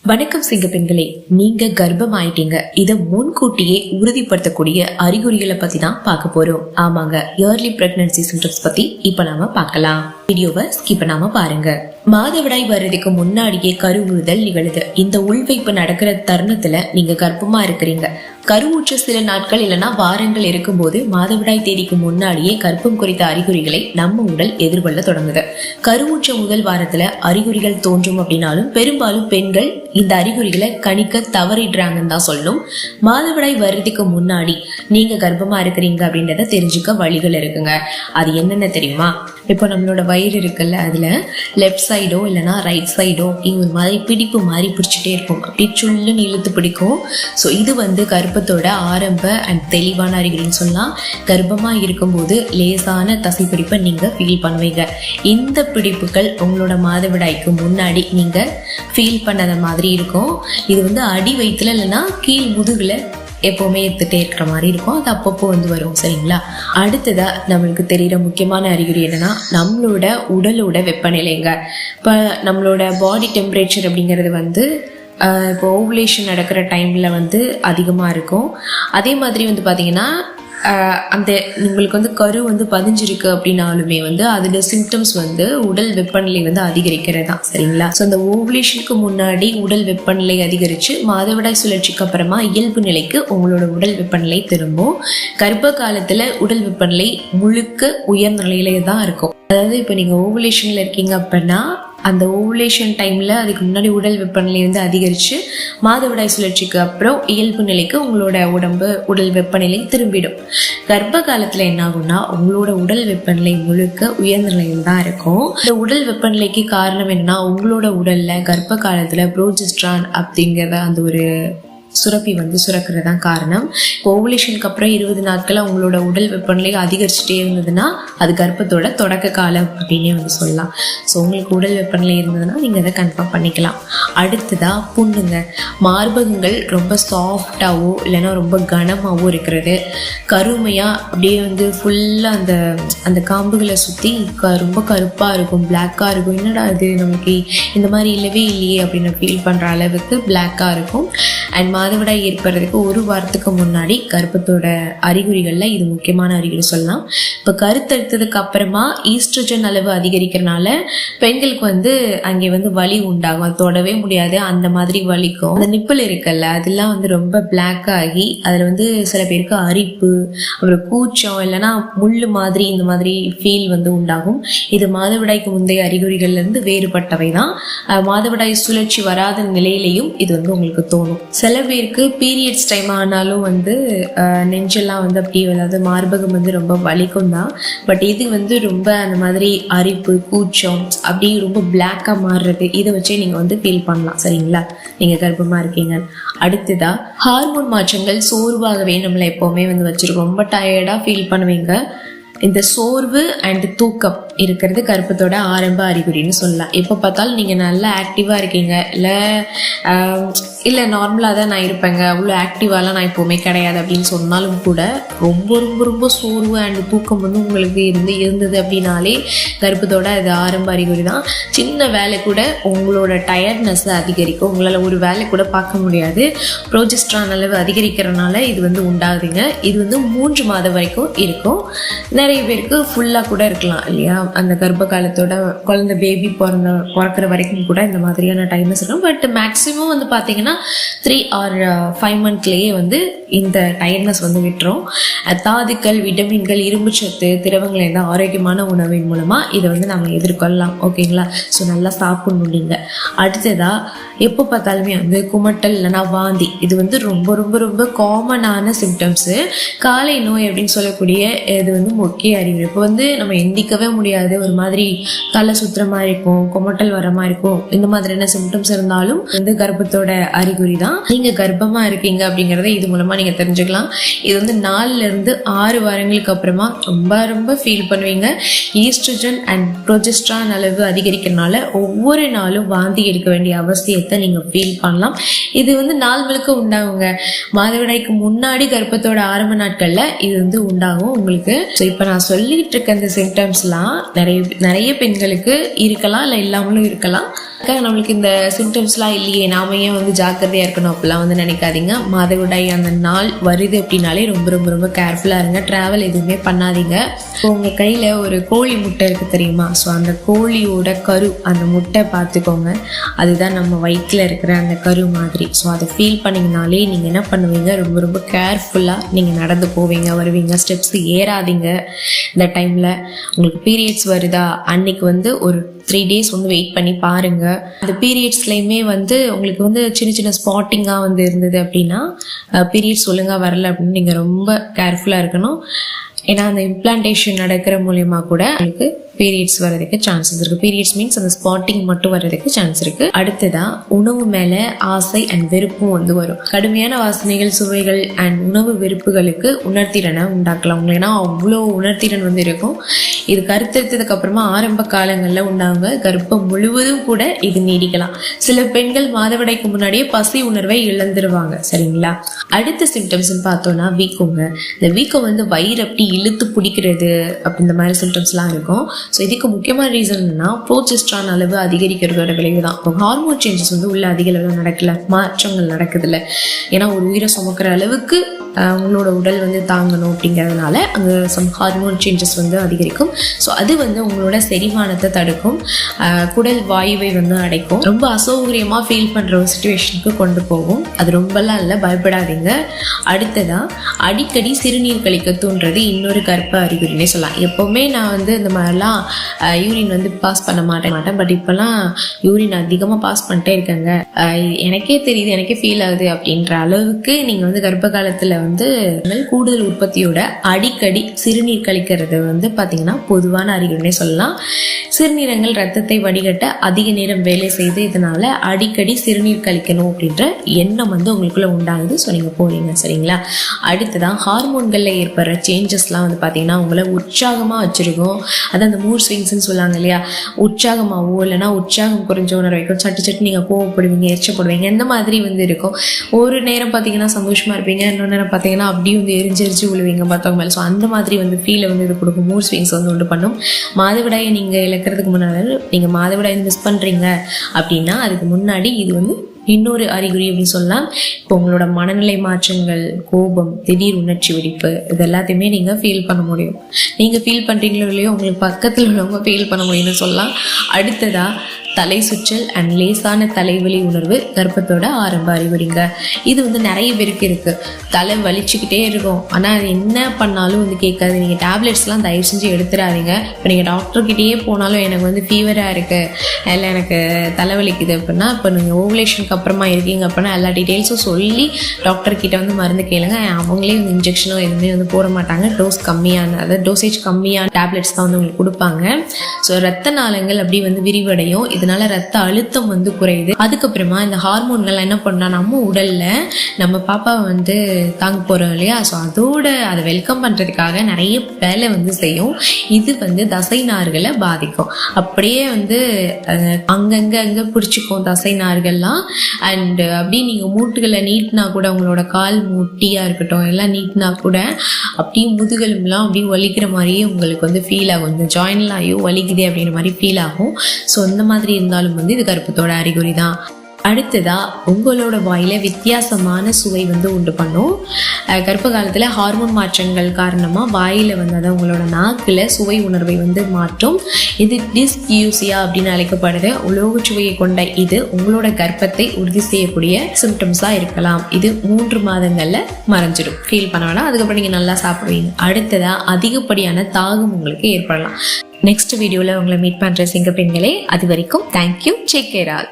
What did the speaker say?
வணக்கம் சிங்க பெண்களே, நீங்க கர்ப்பம் ஆயிட்டீங்க. இத முன்கூட்டியே உறுதிப்படுத்தக்கூடிய அறிகுறிகளை பத்தி தான் பார்க்க போறோம். ஆமாங்க, இயர்லி பிரெக்னன்சி சிம்டம்ஸ் பத்தி இப்ப நாம பார்க்கலாம். வீடியோவை ஸ்கிப் பண்ணாம பாருங்க. மாதவிடாய் வர்றதுக்கு முன்னாடியே கருவுறுதல் நிகழுது. இந்த உள்வைப்பு நடக்கிற தருணத்துல நீங்க கர்ப்பமா இருக்கிறீங்க. கருவுற்ற சில நாட்கள் இல்லைன்னா வாரங்கள் இருக்கும்போது மாதவிடாய் தேதிக்கு முன்னாடியே கர்ப்பம் குறித்த அறிகுறிகளை நம்ம உடல் எதிர்கொள்ள தொடங்குது. கருவுற்ற முதல் வாரத்துல அறிகுறிகள் தோன்றும் அப்படின்னாலும் பெரும்பாலும் பெண்கள் இந்த அறிகுறிகளை கணிக்க தவறிடுறாங்கன்னு தான் சொல்லணும். மாதவிடாய் வர்றதுக்கு முன்னாடி நீங்க கர்ப்பமா இருக்கிறீங்க அப்படின்றத தெரிஞ்சுக்க வழிகள் இருக்குங்க. அது என்னென்ன தெரியுமா? இப்போ நம்மளோட வயிறு இருக்குல்ல, அதுல லெஃப்ட் சைடோ இல்லைன்னா ரைட் சைடோ இங்க ஒரு மாதிரி பிடிப்பு மாதிரி பிடிச்சிட்டே இருக்கும். அப்படி சுள்ளுன்னு இழுத்து பிடிக்கும். ஸோ இது கர்ப்பத்தோட ஆரம்ப அண்ட் தெளிவான அறிகுறின்னு சொல்லலாம். கர்ப்பமா இருக்கும்போது லேசான தசை பிடிப்பை நீங்க ஃபீல் பண்ணுவீங்க. இந்த பிடிப்புகள் உங்களோட மாதவிடாய்க்கு முன்னாடி நீங்க ஃபீல் பண்ணத மாதிரி இருக்கும். இது அடி வயிற்றுல இல்லைன்னா கீழ் முதுகுல எப்பவுமே எடுத்துட்டே இருக்கிற மாதிரி இருக்கும். அது அப்பப்போ வரும். சரிங்களா? அடுத்ததா நம்மளுக்கு தெரிகிற முக்கியமான அறிகுறி என்னன்னா, நம்மளோட உடலோட வெப்பநிலைங்க. இப்போ நம்மளோட பாடி டெம்பரேச்சர் அப்படிங்கிறது இப்போ ஓவுலேஷன் நடக்கிற டைம்ல அதிகமா இருக்கும். அதே மாதிரி பாத்தீங்கன்னா அந்த உங்களுக்கு கரு பதிஞ்சிருக்கு அப்படின்னாலுமே அதோட சிம்டம்ஸ் உடல் வெப்பநிலை அதிகரிக்கிறது தான். சரிங்களா? ஸோ அந்த ஓவுலேஷனுக்கு முன்னாடி உடல் வெப்பநிலை அதிகரிச்சு மாதவிடாய் சுழற்சிக்கு அப்புறமா இயல்பு நிலைக்கு உங்களோட உடல் வெப்பநிலை திரும்பும். கர்ப்ப காலத்துல உடல் வெப்பநிலை முழுக்க உயர் நிலையிலே தான் இருக்கும். அதாவது இப்போ நீங்க ஓவுலேஷன்ல இருக்கீங்க அப்படின்னா அந்த ஓவுலேஷன் டைம்ல அதுக்கு முன்னாடி உடல் வெப்பநிலை அதிகரிச்சு மாதவிடாய் சுழற்சிக்கு அப்புறம் இயல்பு நிலைக்கு உங்களோட உடல் வெப்பநிலை திரும்பிடும். கர்ப்ப காலத்துல என்ன ஆகும்னா, உங்களோட உடல் வெப்பநிலை முழுக்க உயர்ந்த நிலையில் தான் இருக்கும். இந்த உடல் வெப்பநிலைக்கு காரணம் என்னன்னா, உங்களோட உடல்ல கர்ப்ப காலத்துல புரோஜெஸ்ட்ரான் அப்படிங்கிற அந்த ஒரு சுரப்பி சுரக்கிறது தான் காரணம். ஓவுலேஷனுக்கு அப்புறம் 20 நாட்கள் உங்களோட உடல் வெப்பநிலை அதிகரிச்சுட்டே இருந்ததுன்னா அது கர்ப்பத்தோட தொடக்க காலம் அப்படின்னே சொல்லலாம். ஸோ உங்களுக்கு உடல் வெப்பநிலை இருந்ததுன்னா நீங்கள் அதை கன்ஃபார்ம் பண்ணிக்கலாம். அடுத்ததா புண்ணுங்க. மார்பகங்கள் ரொம்ப சாஃப்டாவோ இல்லைன்னா ரொம்ப கனமாவோ இருக்கிறது, கருமையாக அப்படியே ஃபுல்லாக அந்த காம்புகளை சுற்றி ரொம்ப கருப்பாக இருக்கும், பிளாக்காக இருக்கும். என்னடா அது நமக்கு இந்த மாதிரி இல்லவே இல்லையே அப்படின்னு ஃபீல் பண்ணுற அளவுக்கு பிளாக்காக இருக்கும். அண்ட் மாதவிடாய் ஏற்படுறதுக்கு ஒரு வாரத்துக்கு முன்னாடி கர்ப்பத்தோட அறிகுறிகள்ல இது முக்கியமான அறிகுறி சொல்லலாம். இப்போ கருத்தரித்ததுக்கு அப்புறமா ஈஸ்ட்ரோஜன் அளவு அதிகரிக்கிறதுனால பெண்களுக்கு அங்கே வலி உண்டாகும். அது தொடவே முடியாது, அந்த மாதிரி வலிக்கும். அந்த நிப்பிள் இருக்குல்ல, அதெல்லாம் ரொம்ப பிளாக் ஆகி அதுல சில பேருக்கு அரிப்பு, அப்புறம் கூச்சம் இல்லைன்னா முள்ளு மாதிரி இந்த மாதிரி ஃபீல் உண்டாகும். இது மாதவிடாய்க்கு முந்தைய அறிகுறிகள்ல இருந்து வேறுபட்டவை தான். மாதவிடாய் சுழற்சி வராத நிலையிலையும் இது உங்களுக்கு தோணும். சில பேருக்கு பீரியட்ஸ் டைம் ஆனாலும் நெஞ்செல்லாம் அப்படி அதாவது மார்பகம் ரொம்ப வலிக்கும் தான். பட் இது ரொம்ப அந்த மாதிரி அரிப்பு, கூச்சம் அப்படி ரொம்ப பிளாக்கா மாறுறது, இதை வச்சே நீங்க ஃபீல் பண்ணலாம். சரிங்களா? நீங்க கர்ப்பமா இருக்கீங்க. அடுத்ததா ஹார்மோன் மாற்றங்கள். சோர்வாகவே நம்மளை எப்பவுமே வச்சிருக்கோம். ரொம்ப டயர்டா ஃபீல் பண்ணுவீங்க. இந்த சோர்வு அண்ட் தூக்கம் இருக்கிறது கர்ப்பத்தோட ஆரம்ப அறிகுறின்னு சொல்லலாம். எப்போ பார்த்தாலும் நீங்கள் நல்லா ஆக்டிவாக இருக்கீங்க, இல்லை நார்மலாக தான் நான் இருப்பேங்க, அவ்வளோ ஆக்டிவாலாம் நான் எப்போவுமே கிடையாது அப்படின்னு சொன்னாலும் கூட ரொம்ப ரொம்ப ரொம்ப சோர்வு அண்ட் தூக்கம் உங்களுக்கு இருந்தது அப்படின்னாலே கர்ப்பத்தோட அது ஆரம்ப அறிகுறி தான். சின்ன வேலை கூட உங்களோட டயர்ட்னஸ் அதிகரிக்கும். உங்களால் ஒரு வேலை கூட பார்க்க முடியாது. புரோஜெஸ்ட்ரான் அளவு அதிகரிக்கிறதுனால இது உண்டாகுதுங்க. இது 3 மாதம் வரைக்கும் இருக்கும். நிறைய பேருக்கு ஃபுல்லாக கூட இருக்கலாம் இல்லையா? அந்த கர்ப்ப காலத்தோட குழந்தை பேபி பிறக்கிற வரைக்கும் கூட இந்த மாதிரியான டைம்ஸ் இருக்கும். பட் மேக்ஸிமம் பார்த்தீங்கன்னா 3 or 5 மந்த்லேயே இந்த டயர்ட்னஸ் விட்டுரும். தாதுக்கள், விட்டமின்கள், இரும்பு சத்து, திரவங்கள் எந்த ஆரோக்கியமான உணவின் மூலமா இதை நம்ம எதிர்கொள்ளலாம். ஓகேங்களா? ஸோ நல்லா சாப்பிடணும் நீங்க. அடுத்ததா எப்போ பார்த்தாலுமே குமட்டல் இல்லைன்னா வாந்தி, இது ரொம்ப ரொம்ப ரொம்ப காமனான சிம்டம்ஸு. காலை நோய் அப்படின்னு சொல்லக்கூடிய இது முக்கிய அறிகுறி. இப்போ நம்ம எந்திக்கவே முடியாது, ஒரு மாதிரி தலை சுத்துற மாதிரி இருக்கும், குமட்டல் வர மாதிரி இருக்கும். இந்த மாதிரியான சிம்டம்ஸ் இருந்தாலும் கர்ப்பத்தோட அறிகுறி தான். நீங்க கர்ப்பமா இருக்கீங்க அப்படிங்கறத இது மூலமா நீங்க தெரிஞ்சுக்கலாம். இது 4 இருந்து 6 வாரங்களுக்கு அப்புறமா ரொம்ப ரொம்ப ஃபீல் பண்ணுவீங்க. ஈஸ்ட்ரோஜன் அண்ட் புரோஜெஸ்ட்ரான் அளவு அதிகரிக்கிறதுனால ஒவ்வொரு நாளும் வாந்தி எடுக்க வேண்டிய அவசியத்தை நீங்க ஃபீல் பண்ணலாம். இது நாள் முழுக்க உண்டாகுங்க. மாதவிடாய்க்கு முன்னாடி கர்ப்பத்தோட ஆரம்ப நாட்கள்ல இது உண்டாகும் உங்களுக்கு. ஸோ இப்போ நான் சொல்லிட்டு இருக்க இந்த சிம்டம்ஸ்லாம் நிறைய பெண்களுக்கு இருக்கலாம், இல்லை இல்லாமலும் இருக்கலாம். நம்மளுக்கு இந்த சிம்டம்ஸ்லாம் இல்லையே, நாம ஏன் வந்து ஜாக்கிரதையாக இருக்கணும் அப்படிலாம் வந்து நினைக்காதீங்க. மாதவிடாய் அந்த நாள் வருது அப்படின்னாலே ரொம்ப ரொம்ப ரொம்ப கேர்ஃபுல்லாக இருங்க. ட்ராவல் எதுவுமே பண்ணாதீங்க. இப்போ உங்கள் கையில் ஒரு கோழி முட்டை இருக்குது தெரியுமா? ஸோ அந்த கோழியோட கரு, அந்த முட்டை பார்த்துக்கோங்க, அதுதான் நம்ம வயிற்றில் இருக்கிற அந்த கரு மாதிரி. ஸோ அதை ஃபீல் பண்ணிங்கனாலே நீங்கள் என்ன பண்ணுவீங்க, ரொம்ப ரொம்ப கேர்ஃபுல்லாக நீங்கள் நடந்து போவீங்க, வருவீங்க. ஸ்டெப்ஸ் ஏறாதீங்க. இந்த டைமில் உங்களுக்கு பீரியட்ஸ் வருதா, அன்னைக்கு வந்து ஒரு 3 days வந்து வெயிட் பண்ணி பாருங்க. அந்த பீரியட்ஸ்லையுமே வந்து உங்களுக்கு வந்து சின்ன சின்ன ஸ்பாட்டிங்காக வந்து இருந்தது அப்படின்னா, பீரியட்ஸ் ஒழுங்காக வரல அப்படின்னு நீங்கள் ரொம்ப கேர்ஃபுல்லாக இருக்கணும். ஏன்னா அந்த இம்ப்ளான்டேஷன் நடக்கிற மூலியமா கூட உங்களுக்கு பீரியட்ஸ் வர்றதுக்கு சான்சஸ் இருக்கு. பீரியட்ஸ் மீன்ஸ் அந்த ஸ்பாட்டிங் மட்டும் வர்றதுக்கு சான்ஸ் இருக்கு. அடுத்ததா உணவு மேல ஆசை அண்ட் வெறுப்பும் வந்து வரும். கடுமையான வாசனைகள், சுவைகள் அண்ட் உணவு வெறுப்புகளுக்கு உணர்திறனை உண்டாக்கலாம். உங்களுக்கு ஏன்னா அவ்வளோ உணர்திறன் வந்து இருக்கும். இது கருத்தெடுத்ததுக்கு அப்புறமா ஆரம்ப காலங்களில் உண்டாங்க கர்ப்பம் முழுவதும் கூட இது நீடிக்கலாம். சில பெண்கள் மாதவிடைக்கு முன்னாடியே பசி உணர்வை இழந்துருவாங்க. சரிங்களா? அடுத்த சிம்டம்ஸ் பார்த்தோம்னா வீக்கோங்க. இந்த வீக்கம் வந்து வயிறு அப்படி இழுத்து பிடிக்கிறது அப்படி இந்த மாதிரி சிம்டம்ஸ்லாம் இருக்கும். ஸோ இதுக்கு முக்கியமான ரீசன் என்னன்னா ப்ரோஜெஸ்ட்ரான் அளவு அதிகரிக்கிறதோட விளைவு தான். இப்போ ஹார்மோன் சேஞ்சஸ் வந்து உள்ள அதிக அளவில் நடக்கல, மாற்றங்கள் நடக்குதுல்ல. ஏன்னா ஒரு உயிரை சுமக்கிற அளவுக்கு உங்களோட உடல் வந்து தாங்கணும் அப்படிங்கிறதுனால அங்கே சம் ஹார்மோன் சேஞ்சஸ் வந்து அதிகரிக்கும். ஸோ அது வந்து உங்களோட செரிமானத்தை தடுக்கும், குடல் வாயுவை வந்து அடைக்கும், ரொம்ப அசௌகரியமாக ஃபீல் பண்ணுற ஒரு சுச்சுவேஷனுக்கு கொண்டு போகும். அது ரொம்பலாம் இல்லை, பயப்படாதீங்க. அடுத்ததான் அடிக்கடி சிறுநீர் கழிக்க தூண்டுறது இன்னொரு கர்ப்ப அறிகுறினே சொல்லலாம். எப்போவுமே நான் வந்து இந்த மாதிரிலாம் யூரின் வந்து பாஸ் பண்ண மாட்டேன். பட் இப்போலாம் யூரின் அதிகமாக பாஸ் பண்ணிட்டே இருக்காங்க. எனக்கே தெரியுது, எனக்கே ஃபீல் ஆகுது அப்படின்ற அளவுக்கு நீங்கள் வந்து கர்ப்ப காலத்தில் வந்து கூடுதல் உற்பத்தியோட அடிக்கடி சிறுநீர் கழிக்கிறது வந்து பார்த்தீங்கன்னா பொதுவான அறிகுறினே சொல்லலாம். சிறுநீரகங்கள் ரத்தத்தை வடிகட்ட அதிக நேரம் வேலை செய்து இதனால அடிக்கடி சிறுநீர் கழிக்கணும் அப்படின்ற எண்ணம் வந்து உங்களுக்குள்ள உண்டாகுது. ஸோ நீங்கள் போறீங்க. சரிங்களா? அடுத்ததான் ஹார்மோன்களில் ஏற்படுற சேஞ்சஸ்லாம் வந்து பார்த்தீங்கன்னா உங்களை உற்சாகமாக வச்சிருக்கும். அது அந்த மூட் ஸ்விங்ஸ்ன்னு சொல்லுவாங்க இல்லையா, உற்சாகமாகவோ இல்லைனா உற்சாகம் குறைஞ்ச உணர வைக்கும். சட்டு நீங்கள் கோவப்படுவீங்க, எரிச்சப்படுவீங்க, இந்த மாதிரி வந்து இருக்கும். ஒரு நேரம் பார்த்தீங்கன்னா சந்தோஷமாக இருப்பீங்க, இன்னொரு நேரம் பார்த்தீங்கன்னா அப்படியே வந்து எரிஞ்செரிச்சு விழுவீங்க மற்றவங்க மேலே. ஸோ அந்த மாதிரி வந்து ஃபீலை வந்து இது கொடுக்கும். மூட் ஸ்விங்ஸ் வந்து உண்டு பண்ணும். மாதவிடாயை நீங்கள் இழக்கிறதுக்கு முன்னாடி, நீங்கள் மாதவிடாயை மிஸ் பண்ணுறீங்க அப்படின்னா அதுக்கு முன்னாடி இது வந்து இன்னொரு அறிகுறி அப்படின்னு சொல்லலாம். இப்போ உங்களோட மனநிலை மாற்றங்கள், கோபம், திடீர் உணர்ச்சி வெடிப்பு, இது எல்லாத்தையுமே நீங்கள் ஃபீல் பண்ண முடியும். நீங்கள் ஃபீல் பண்ணுறீங்களோ இல்லையோ உங்களுக்கு பக்கத்தில் உள்ளவங்க ஃபீல் பண்ண முடியும்னு சொல்லலாம். அடுத்ததாக தலை சுற்றல் அண்ட் லேசான தலைவலி உணர்வு கர்ப்பத்தோட ஆரம்ப அறிகுறிங்க. இது வந்து நிறைய பேருக்கு இருக்குது. தலை வலிச்சுக்கிட்டே இருக்கும், ஆனால் அது என்ன பண்ணாலும் வந்து கேட்காது. நீங்கள் டேப்லெட்ஸ்லாம் தயவு செஞ்சு எடுத்துடாதீங்க. இப்போ நீங்கள் டாக்டர்கிட்டயே போனாலும் எனக்கு வந்து ஃபீவராக இருக்குது, இல்லை எனக்கு தலைவலிக்குது அப்படின்னா, இப்போ நீங்கள் ஓவலேஷனுக்கு அப்புறமா இருக்கீங்க அப்படின்னா எல்லா டீட்டெயில்ஸும் சொல்லி டாக்டர்கிட்ட வந்து மருந்து கேளுங்க. அவங்களே வந்து இன்ஜெக்ஷனோ எதுவுமே வந்து போட மாட்டாங்க. அதாவது டோசேஜ் கம்மியான டேப்லெட்ஸ் தான் வந்து உங்களுக்கு கொடுப்பாங்க. ஸோ ரத்த நாளங்கள் அப்படி வந்து விரிவடையும். இதனால ரத்த அழுத்தம் வந்து குறையுது. அதுக்கப்புறமா இந்த ஹார்மோன்கள் என்ன பண்ணா நம்ம உடல்ல நம்ம பாப்பாவை வந்து தாங்க போறோம் இல்லையா, ஸோ அதோட அதை வெல்கம் பண்றதுக்காக நிறைய வேலை வந்து செய்யும். இது வந்து தசை நார்களை பாதிக்கும். அப்படியே வந்து அங்க பிடிச்சிக்கும் தசை நார்கள்லாம். அண்ட் அப்படியே நீங்க மூட்டுகளை நீட்டினா கூட, உங்களோட கால் முட்டியா இருக்கட்டும் எல்லாம் நீட்டினா கூட அப்படியே முதுகெலும்புலாம் அப்படியே வலிக்கிற மாதிரியே உங்களுக்கு வந்து ஃபீல் ஆகும். இந்த ஜாயின்லாம் ஐயோ வலிக்குதே அப்படின்ற மாதிரி ஃபீல் ஆகும். ஸோ இந்த மாதிரி இருந்தாலும் வந்து இது கர்ப்பத்தோட அறிகுறி தான். அடுத்ததா உங்களோட வாயில வித்தியாசமான சுவை வந்து உண்டு பண்ணும். கர்ப்ப காலத்துல ஹார்மோன் மாற்றங்கள் காரணமா வாயில வந்து அதாவது உங்களோட நாக்குல சுவை உணர்வை வந்து மாற்றும். இது டிஸ்யூசியா அப்படின்னு அழைக்கப்படுது. உலோக சுவையை கொண்ட இது உங்களோட கர்ப்பத்தை உறுதி செய்யக்கூடிய சிம்டம்ஸா இருக்கலாம். இது 3 மாதங்கள்ல மறைஞ்சிடும். ஃபீல் பண்ண வேணாம், அதுக்கப்புறம் நீங்க நல்லா சாப்பிடுவீங்க. அடுத்ததா அதிகப்படியான தாகம் உங்களுக்கு ஏற்படலாம். நெக்ஸ்ட் வீடியோல உங்களை மீட் பண்ற சிங்க பெண்களே. அது வரைக்கும் தேங்க்யூ, டேக் கேர் ஆல்.